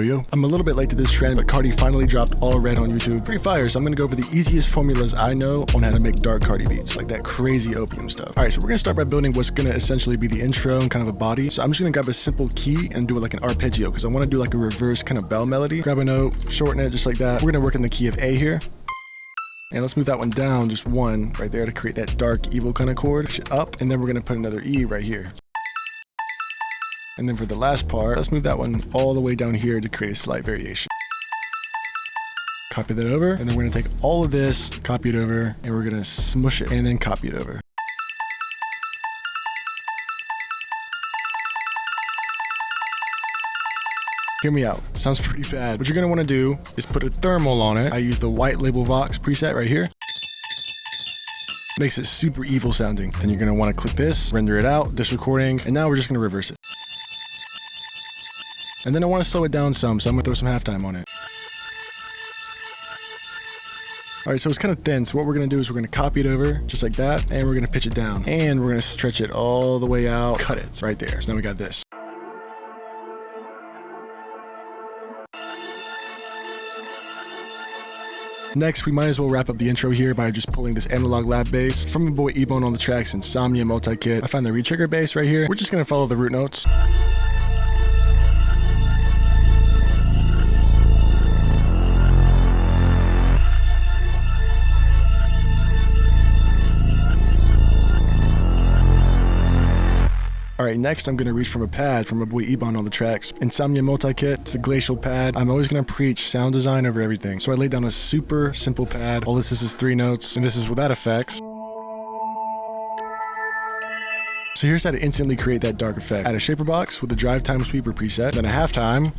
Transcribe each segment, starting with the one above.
Yo, I'm a little bit late to this trend, but Carti finally dropped All Red on YouTube. Pretty fire, so I'm gonna go over the easiest formulas I know on how to make dark Carti beats, like that crazy Opium stuff. Alright, so we're gonna start by building what's gonna essentially be the intro and kind of a body. So I'm just gonna grab a simple key and do it like an arpeggio, because I wanna do like a reverse kind of bell melody. Grab a note, shorten it just like that. We're gonna work in the key of A here. And let's move that one down, just one right there to create that dark, evil kind of chord. Push it up, and then we're gonna put another E right here. And then for the last part, let's move that one all the way down here to create a slight variation. Copy that over, and then we're gonna take all of this, copy it over, and we're gonna smush it, and then copy it over. Hear me out, sounds pretty bad. What you're gonna wanna do is put a thermal on it. I use the white label Vox preset right here. Makes it super evil sounding. Then you're gonna wanna click this, render it out, this recording, and now we're just gonna reverse it. And then I want to slow it down some, so I'm going to throw some halftime on it. Alright, so it's kind of thin, so what we're going to do is we're going to copy it over, just like that, and we're going to pitch it down. And we're going to stretch it all the way out, cut it right there. So now we got this. Next, we might as well wrap up the intro here by just pulling this analog lab bass from my boy 𝕃𝕄𝔸𝕆 on the tracks Insomnia Multikit. I found the retrigger bass right here. We're just going to follow the root notes. Alright, next I'm going to reach from a pad from my boy 𝕃𝕆 on the tracks. Insomnia Multikit, it's the glacial pad. I'm always going to preach sound design over everything. So I laid down a super simple pad. All this is 3 notes, and this is without effects. So here's how to instantly create that dark effect. Add a shaper box with the drive time sweeper preset, then a halftime.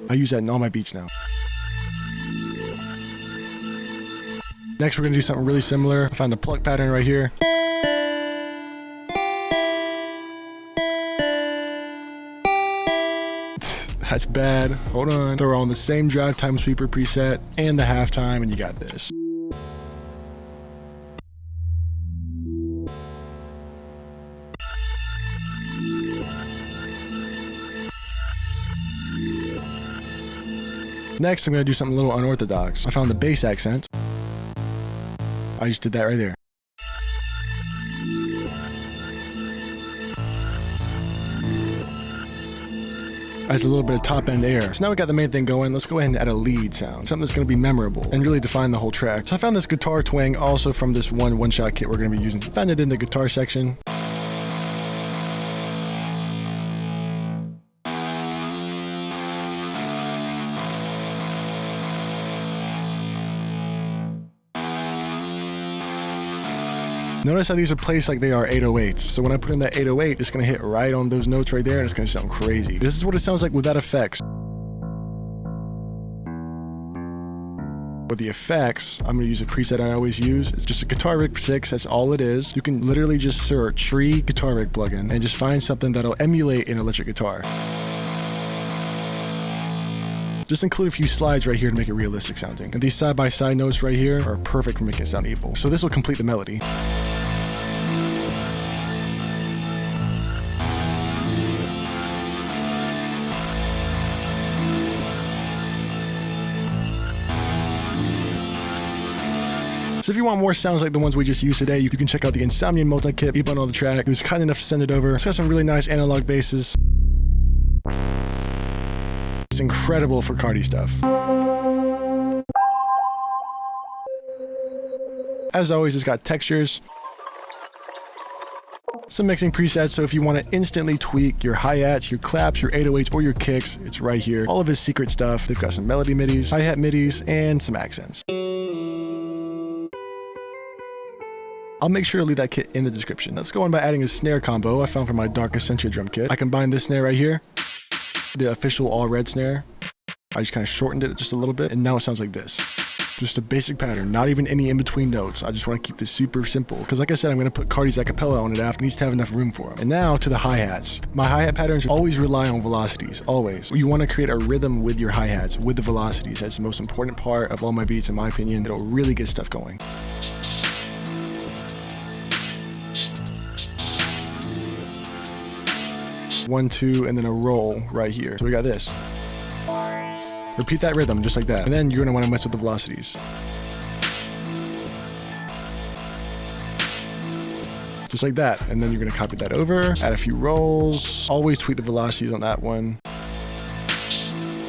I use that in all my beats now. Next we're going to do something really similar. I found the pluck pattern right here. That's bad. Hold on. Throw on the same drive time sweeper preset and the halftime, and you got this. Next, I'm going to do something a little unorthodox. I found the bass accent. I just did that right there. Adds a little bit of top end air. So now we got the main thing going, let's go ahead and add a lead sound. Something that's going to be memorable and really define the whole track. So I found this guitar twang also from this one-shot kit we're going to be using. Found it in the guitar section. Notice how these are placed like they are 808s. So when I put in that 808, it's gonna hit right on those notes right there and it's gonna sound crazy. This is what it sounds like without effects. With the effects, I'm gonna use a preset I always use. It's just a Guitar Rig 6, that's all it is. You can literally just search free Guitar Rig plugin and just find something that'll emulate an electric guitar. Just include a few slides right here to make it realistic sounding. And these side-by-side notes right here are perfect for making it sound evil. So this will complete the melody. So if you want more sounds like the ones we just used today, you can check out the Insomnia Multikit, 𝕃𝕆 on the track. He was kind enough to send it over. It's got some really nice analog basses. It's incredible for Carti stuff. As always, it's got textures. Some mixing presets, so if you want to instantly tweak your hi-hats, your claps, your 808s, or your kicks, it's right here. All of his secret stuff. They've got some melody midis, hi-hat midis, and some accents. I'll make sure to leave that kit in the description. Let's go on by adding a snare combo I found from my 𝕃𝕄𝔸𝕆 drum kit. I combined this snare right here, the official all red snare. I just kind of shortened it just a little bit, and now it sounds like this. Just a basic pattern, not even any in-between notes. I just want to keep this super simple, because like I said, I'm going to put Carti's acapella on it after. It needs to have enough room for them. And now to the hi-hats. My hi-hat patterns always rely on velocities, always. You want to create a rhythm with your hi-hats, with the velocities. That's the most important part of all my beats, in my opinion. It'll really get stuff going. 1, 2, and then a roll right here. So we got this. Repeat that rhythm just like that. And then you're gonna wanna mess with the velocities. Just like that. And then you're gonna copy that over, add a few rolls, always tweak the velocities on that one.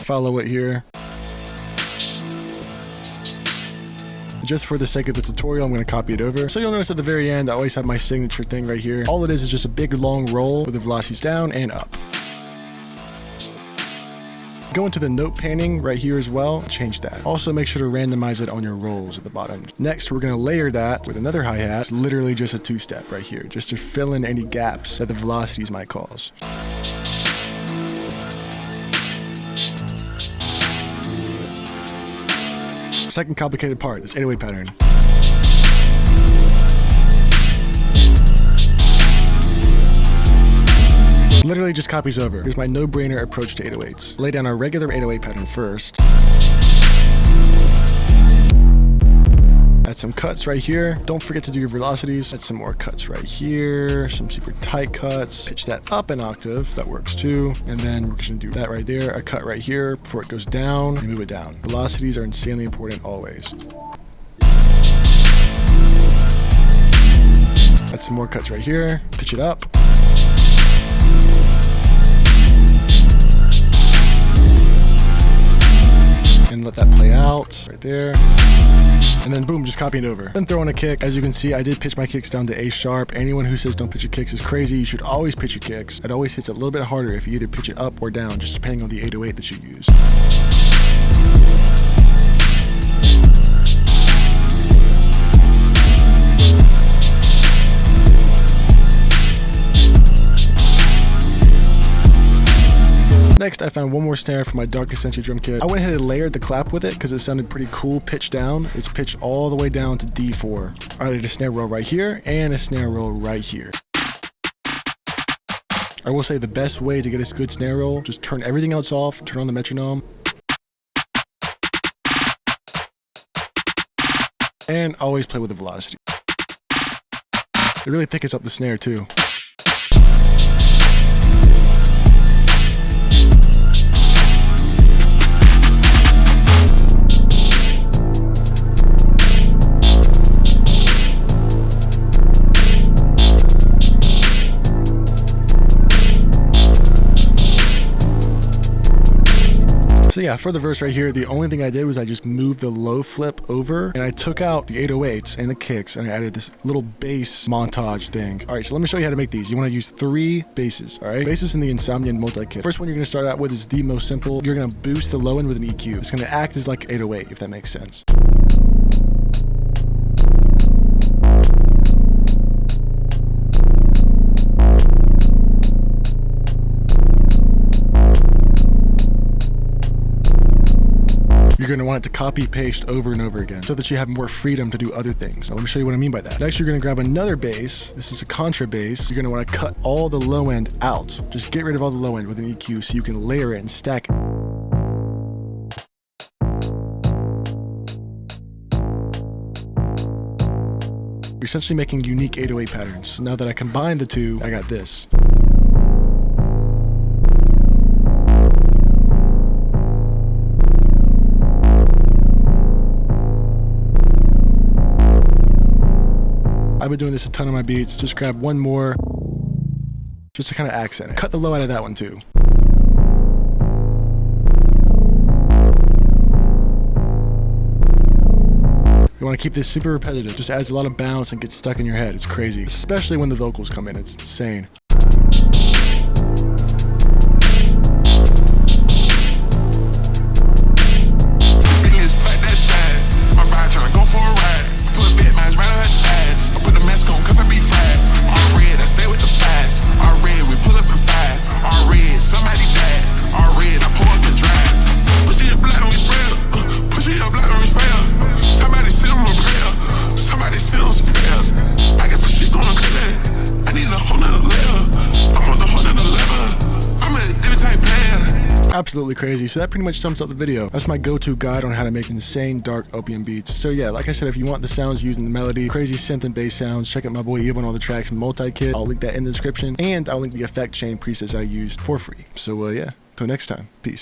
Follow it here. Just for the sake of the tutorial, I'm going to copy it over. So you'll notice at the very end, I always have my signature thing right here. All it is just a big long roll with the velocities down and up. Go into the note panning right here as well, change that. Also make sure to randomize it on your rolls at the bottom. Next, we're going to layer that with another hi-hat. It's literally just a 2-step right here, just to fill in any gaps that the velocities might cause. Second complicated part, this 808 pattern. Literally just copies over. Here's my no-brainer approach to 808s. Lay down our regular 808 pattern first. Add some cuts right here. Don't forget to do your velocities. Add some more cuts right here. Some super tight cuts. Pitch that up an octave. That works too. And then we're just gonna do that right there. A cut right here before it goes down and move it down. Velocities are insanely important always. Add some more cuts right here. Pitch it up. And let that play out right there. And then boom, just copy it over. Then throw in a kick. As you can see, I did pitch my kicks down to A sharp. Anyone who says don't pitch your kicks is crazy. You should always pitch your kicks. It always hits a little bit harder if you either pitch it up or down, just depending on the 808 that you use. Next, I found one more snare for my 𝕃𝕄𝔸𝕆 drum kit. I went ahead and layered the clap with it because it sounded pretty cool pitched down. It's pitched all the way down to D4. I added a snare roll right here and a snare roll right here. I will say the best way to get a good snare roll, just turn everything else off, turn on the metronome, and always play with the velocity. It really thickens up the snare too. So yeah, for the verse right here, the only thing I did was I just moved the low flip over and I took out the 808s and the kicks and I added this little bass montage thing. All right, so let me show you how to make these. You want to use 3 basses, all right? Basses in the Insomnia Multikit. First one you're going to start out with is the most simple. You're going to boost the low end with an EQ. It's going to act as like 808, if that makes sense. You're going to want it to copy paste over and over again so that you have more freedom to do other things. So let me show you what I mean by that. Next, you're going to grab another bass. This is a contra bass. You're going to want to cut all the low end out. Just get rid of all the low end with an EQ so you can layer it and stack it. You're essentially making unique 808 patterns. So now that I combine the two, I got this. I've been doing this a ton on my beats. Just grab one more, just to kind of accent it. Cut the low out of that one too. You want to keep this super repetitive. Just adds a lot of bounce and gets stuck in your head. It's crazy, especially when the vocals come in. It's insane. I got some shit going crazy. I need a whole nother layer. Absolutely crazy. So that pretty much sums up the video. That's my go-to guide on how to make insane dark Opium beats. So yeah, like I said, if you want the sounds used in the melody, crazy synth and bass sounds, check out my boy Ib on all the tracks, Multikit. I'll link that in the description, and I'll link the effect chain presets I used for free. So yeah, till next time, peace.